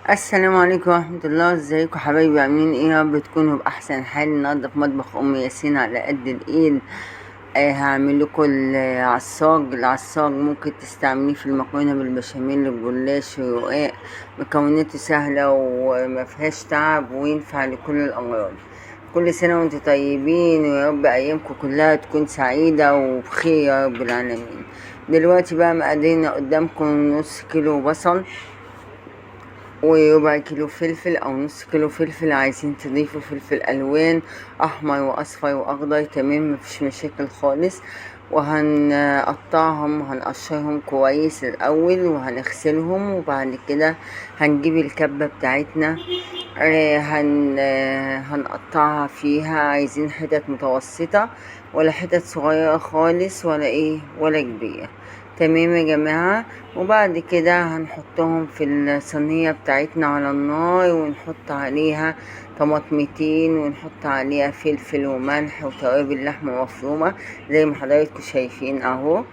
السلام عليكم ورحمة الله. ازيكم حبايبي؟ عاملين ايه؟ يا رب تكونوا بأحسن حال. النهارده في مطبخ أم ياسين على قد الإيد. هعمل لكم العصاج ممكن تستعمليه في المكرونة بالبشاميل، الجلاش، الرقاق. مكوناته سهلة وما فيهاش تعب وينفع لكل الأمراض. كل سنة وانتم طيبين، ويا رب أيامكم كلها تكون سعيدة وبخير يا رب العالمين. دلوقتي بقى مقاديرنا قدامكم: نص كيلو بصل، وربع كيلو فلفل او نص كيلو فلفل. عايزين تضيفوا فلفل الوان احمر واصفر واخضر، تمام، مفيش مشاكل خالص. وهنقطعهم وهنقشرهم كويس الاول وهنغسلهم، وبعد كده هنجيب الكبة بتاعتنا. هنقطعها فيها. عايزين حتت متوسطة، ولا حتت صغيرة خالص، ولا ايه ولا كبيرة. تمام يا جماعة. وبعد كده هنحطهم في الصينية بتاعتنا على النار، ونحط عليها طماطمتين، ونحط عليها فلفل وملح وتوابل لحمة مفرومة زي ما حضراتكم شايفين اهو.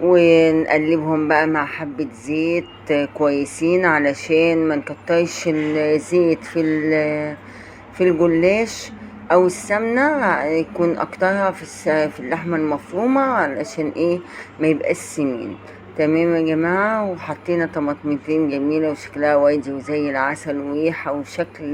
ونقلبهم بقى مع حبة زيت كويسين، علشان ما نكترش الزيت في الجلاش او السمنة. يكون اكترها في اللحمة المفرومة، علشان ايه؟ ما يبقاش سمين. تمام يا جماعة. وحطينا طماطمتين جميلة وشكلها وايدي وزي العسل وريحة وشكل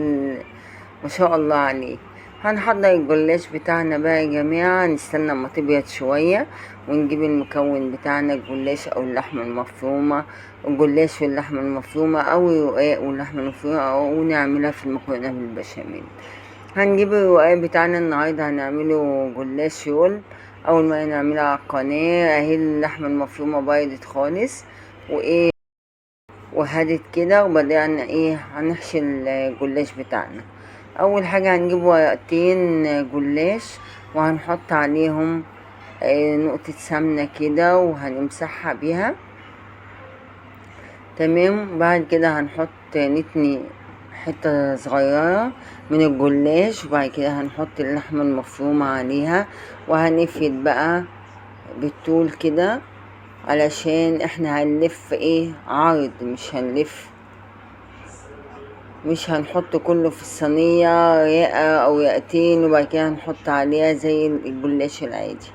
ما شاء الله عليه. هنحضر الجلاش بتاعنا بقى يا جماعة. نستنى اما تبيض شوية، ونجيب المكون بتاعنا: الجلاش او اللحمة المفرومة، الجلاش واللحمة المفرومة، او الرقاق واللحمة المفرومة، ونعملها في المكرونة بالبشاميل. هنجيب الرقاق بتاعنا النهاردة هنعمله جلاش رول. اول ما نعملها على القناة اهي، اللحمة المفرومة بايضت خالص وايه وهدت كده، وبدأنا ايه هنحشي الجلاش بتاعنا. اول حاجة هنجيب ورقتين جلاش، وهنحط عليهم نقطة سمنة كده، وهنمسحها بيها. تمام. بعد كده نتني حتة صغيرة من الجلاش، وبعد كده هنحط اللحمة المفرومة عليها، وهنفرد بقى بالطول كده، علشان احنا هنلف ايه عرض، مش هنحط كله في الصينية رقة او رقتين وبعد كده هنحط عليها زي الجلاش العادي.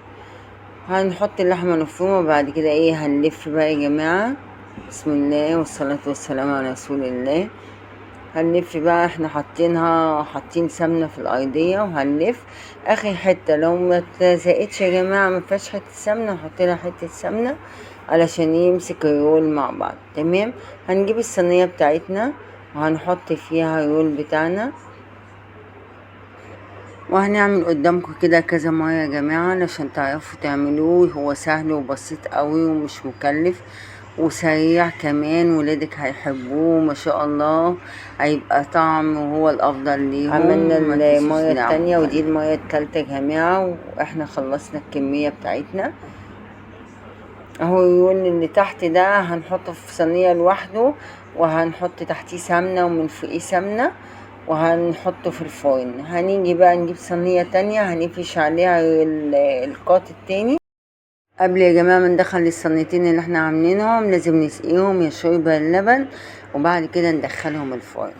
هنحط اللحمة المفرومة، وبعد كده ايه هنلف بقى يا جماعة. بسم الله والصلاة والسلام على رسول الله. هنلف بقى، احنا حاطين سمنة في الأرضية، وهنلف اخر حتة. لو ما تلزقتش يا جماعة ما فيهاش حتة سمنة، نحط لها حتة سمنة علشان يمسك الرول مع بعض. تمام. هنجيب الصينية بتاعتنا وهنحط فيها الرول بتاعنا، وهنعمل قدامكم كده كذا مرة يا جماعة علشان تعرفوا تعملوه. هو سهل وبسيط قوي ومش مكلف وسريع كمان. ولادك هيحبوه ما شاء الله، هيبقى طعم وهو الافضل ليهم. عملنا المرة التانية ودي المرة التالتة يا جماعة، واحنا خلصنا الكمية بتاعتنا اهو. الرول اللي تحت ده هنحطه في صينية لوحده، وهنحط تحتيه سمنة ومن فوقيه سمنة، وهنحطه في الفرن. هنيجي بقى نجيب صينية تانية هنفرش عليها القاط التاني. قبل يا جماعة ما ندخل الصينيتين اللي احنا عاملينهم، لازم نسقيهم يا شوربة اللبن، وبعد كده ندخلهم الفرن.